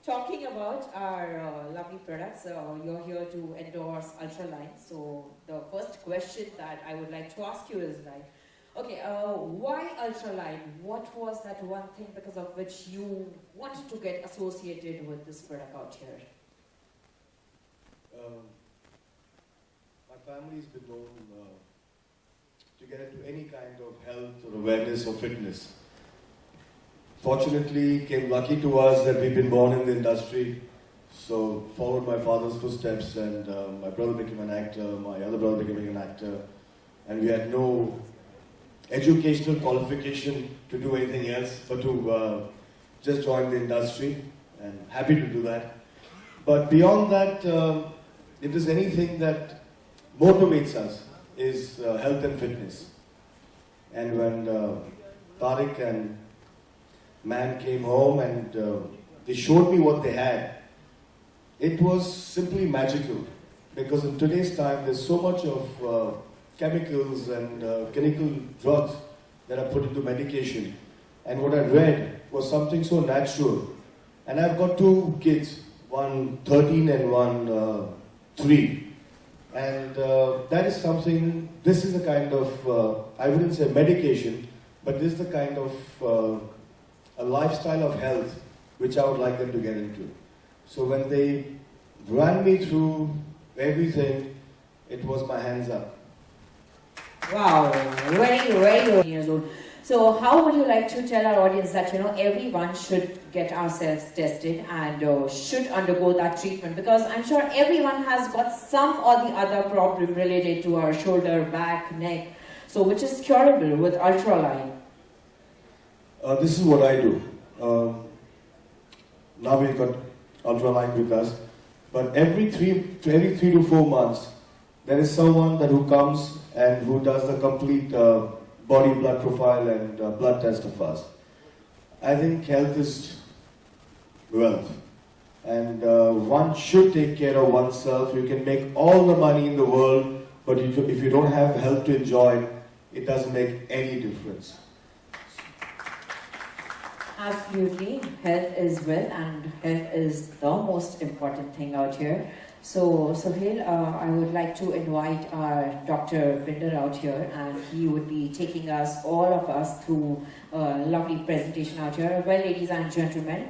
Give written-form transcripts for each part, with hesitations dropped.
Talking about our lovely products, you're here to endorse Ultraline. So the first question that I would like to ask you is like, okay, why Ultraline? What was that one thing because of which you wanted to get associated with this product out here? My family's been known to get into any kind of health or awareness or fitness. Fortunately, came lucky to us that we've been born in the industry, so followed my father's footsteps, and my brother became an actor, my other brother became an actor, and we had no educational qualification to do anything else but to just join the industry, and happy to do that. But beyond that, if there's anything that motivates us is health and fitness. And when Tariq and Man came home and they showed me what they had, it was simply magical. Because in today's time, there's so much of chemicals and chemical drugs that are put into medication. And what I read was something so natural. And I've got two kids, one 13 and one 3. And that is something, this is a kind of, I wouldn't say medication, but this is the kind of a lifestyle of health which I would like them to get into. So when they ran me through everything, it was my hands up. Wow, very years old. So how would you like to tell our audience that, you know, everyone should get ourselves tested and should undergo that treatment? Because I'm sure everyone has got some or the other problem related to our shoulder, back, neck, so which is curable with Ultraline. This is what I do. Now we've got Ultraline with us, but every three to 4 months, there is someone who comes and who does the complete body blood profile and blood test of us. I think health is wealth, and one should take care of oneself. You can make all the money in the world, but if you don't have health to enjoy, it doesn't make any difference. Absolutely, health is wealth, and health is the most important thing out here. So, Sohail, I would like to invite our Dr. Binder out here, and he would be taking us, all of us, through a lovely presentation out here. Well, ladies and gentlemen,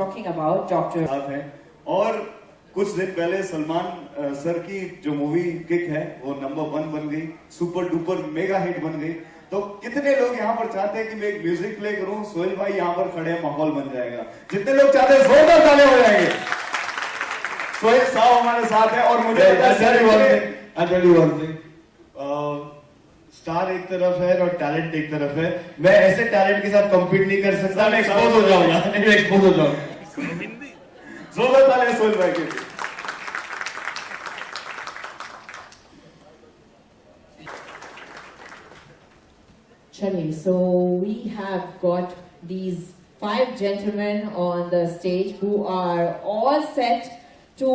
talking about Dr. और कुछ दिन पहले Salman sir की जो movie kick है वो number 1 बन गई, सुपर डुपर मेगा हिट बन गई। तो कितने लोग यहाँ पर चाहते हैं कि मैं एक म्यूजिक प्ले करूं? सोहेल भाई यहाँ पर खड़े हैं, माहौल बन जाएगा। जितने लोग चाहते हैं जोरदार तालियां हो जाएंगे। सोहेल साहब हमारे साथ है और मुझे स्टार एक तरफ है और टैलेंट एक तरफ है। मैं ऐसे टैलेंट के साथ कम्पीट नहीं कर सकता, मैं एक्सपोज हो जाऊंगा। जोरदार तालियां सोहेल भाई के लिए। Chale, so we have got these 5 gentlemen on the stage who are all set to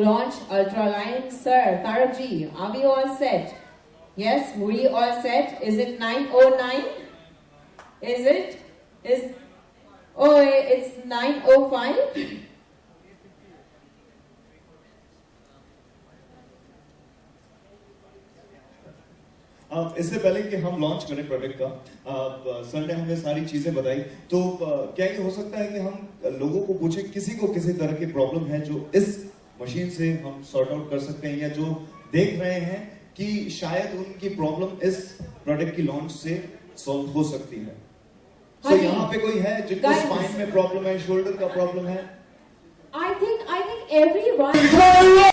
launch Ultraline. Sir, Tarakji, are we all set? Yes, we all set? Is it 9:09? Is it? Oh, it's 9:05? इससे पहले कि हम launch करें product का, sir ने हमें सारी चीजें बताई, तो क्या ये हो सकता है कि हम लोगों को पूछें किसी को किसी तरह की प्रॉब्लम है जो इस मशीन से हम सॉर्ट आउट कर सकते हैं, या जो देख रहे हैं कि शायद उनकी प्रॉब्लम इस प्रोडक्ट की लॉन्च से सॉल्व हो सकती है। तो यहाँ पे कोई है जिनको स्पाइन में प्रॉब्लम है, शोल्डर का प्रॉब्लम है? I think everyone.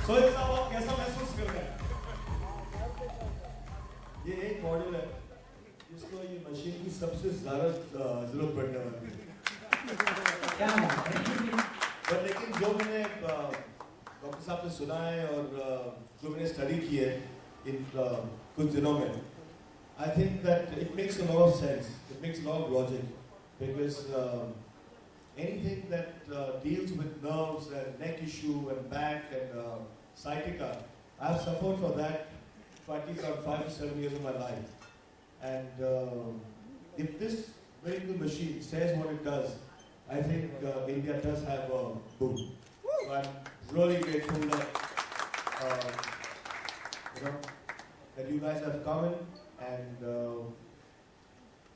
सोहेल साहब आप कैसा महसूस कर रहे हैं? ये एक मॉडल है जिसको ये मशीन की सबसे ज्यादा जरूरत पड़ने वाली है। पर लेकिन जो मैंने डॉक्टर साहब से सुना है और जो मैंने स्टडी की है इन कुछ दिनों में, I think that it makes a lot of sense. It makes a lot of logic because anything that deals with nerves and neck issue and back and sciatica, I have suffered for that for at least around 5 to 7 years of my life. And if this miracle machine says what it does, I think India does have a boom. So I'm really grateful that that you guys have come in. And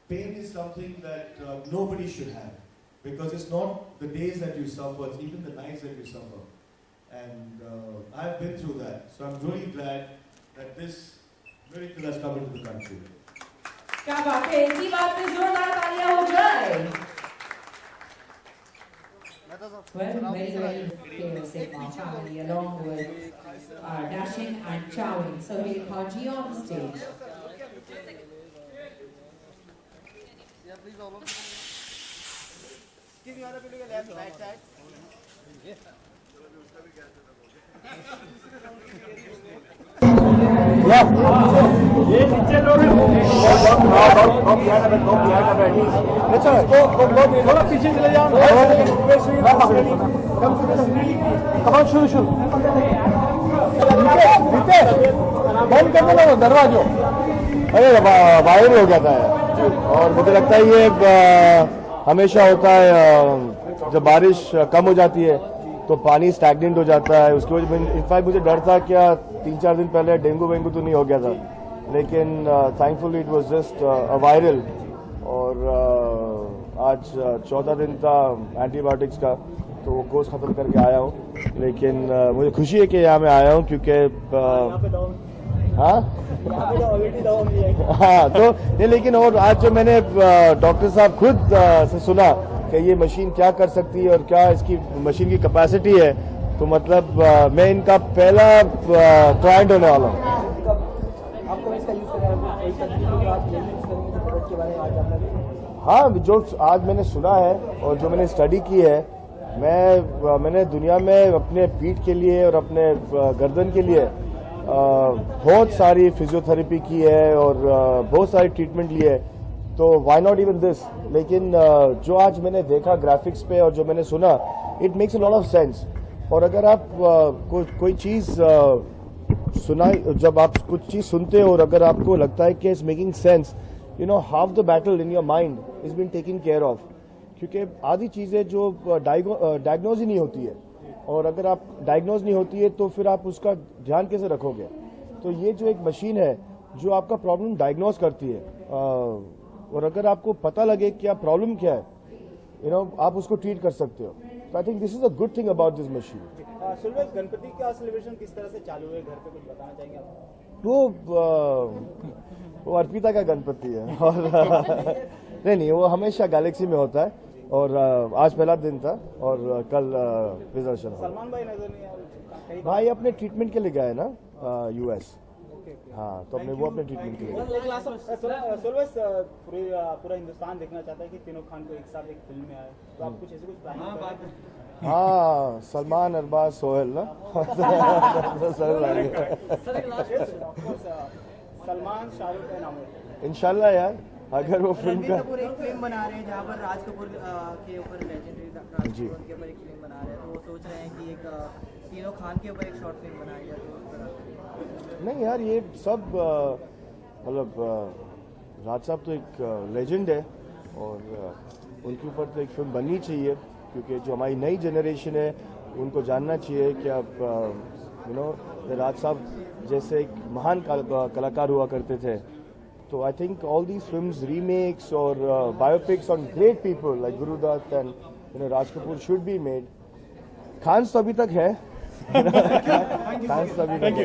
pain is something that nobody should have, because it's not the days that you suffer, it's even the nights that you suffer. And I've been through that, so I'm really glad that this miracle has come into the country. क्या बात है, इसी बात पे जोरदार तालियां हो जाए। Well, very famous in family, along with dashing and chowing. So we'll call G on the stage. Give me other people left, right side. थोड़ा पीछे चले जाओ। शुरू बंद कर दो दरवाजो। अरे वायरल हो जाता है और मुझे लगता है ये हमेशा होता है जब बारिश कम हो जाती है तो पानी स्टैग्नेंट हो जाता है। उसकी वजह इनफैक्ट मुझे डर था क्या 3-4 दिन पहले डेंगू तो नहीं हो गया था, लेकिन thankfully it was just a viral. और आज 14 दिन था एंटीबायोटिक्स का, तो वो कोर्स खत्म करके आया हूँ। लेकिन मुझे खुशी है कि यहाँ मैं आया हूँ क्योंकि हाँ तो नहीं, लेकिन और आज जो मैंने डॉक्टर साहब खुद से सुना कि ये मशीन क्या कर सकती है और क्या इसकी मशीन की कैपेसिटी है, तो मतलब मैं इनका पहला क्लाइंट होने वाला हूँ। हाँ, जो आज मैंने सुना है और जो मैंने स्टडी की है, मैंने दुनिया में अपने पीठ के लिए और अपने गर्दन के लिए बहुत सारी फिजियोथेरेपी की है और बहुत सारी ट्रीटमेंट ली है, तो व्हाई नॉट इवन दिस। लेकिन जो आज मैंने देखा ग्राफिक्स पे और जो मैंने सुना, it makes a lot of sense. और अगर आप कोई चीज़ जब आप कुछ चीज़ सुनते हो और अगर आपको लगता है कि it's making sense, you know half the battle in your mind is been taken care of. क्योंकि आधी चीज़ें जो डायग्नोज ही नहीं होती है, और अगर आप डायग्नोज नहीं होती है तो फिर आप उसका ध्यान कैसे रखोगे। तो ये जो एक मशीन है जो आपका प्रॉब्लम डायग्नोज करती है, और अगर आपको पता लगे कि आप प्रॉब्लम क्या है, आप उसको ट्रीट कर सकते हो। तो I think this is a good thing about this machine. Ganpati का सेलिब्रेशन किस तरह से चालू है घर पे, कुछ बताना चाहेंगे आप? वो अर्पिता का गणपति है और नहीं, वो हमेशा गैलेक्सी में होता है और आज पहला दिन था और कल विजर्शन। सलमान भाई नजर नहीं आए? भाई अपने ट्रीटमेंट के लिए गए ना यूएस। हाँ, तो वो अपने ट्रीटमेंट के लिए। पूरा हिंदुस्तान देखना चाहता है कि तीनों खान को एक साथ एक फिल्म में आए, तो आप कुछ ऐसे कुछ प्लानिंग कर रहे हैं? हाँ, सलमान, अरबाज, सोहेल ना सलमान, शाहरुख का नाम है इंशाल्लाह यार, अगर वो फिल्म का एक फिल्म बना रहे हैं जहाँ पर राज कपूर के ऊपर लेजेंडरी राज कपूर के ऊपर एक फिल्म बना रहे हैं, तो वो सोच रहे हैं कि एक तीनों खान के ऊपर एक शॉर्ट फिल्म बनाई जाए, तो उस तरह नहीं यार, ये सब मतलब राज साहब तो एक लेजेंड है और उनके ऊपर तो एक फिल्म बननी चाहिए, क्योंकि जो हमारी नई जनरेशन है उनको जानना चाहिए कि आप राज साहब जैसे एक महान कलाकार हुआ करते थे। तो I think all these films, remakes और biopics on great people like Guru Dutt and Raj Kapoor should be made. Khan तो अभी तक है। खान तो अभी तक है।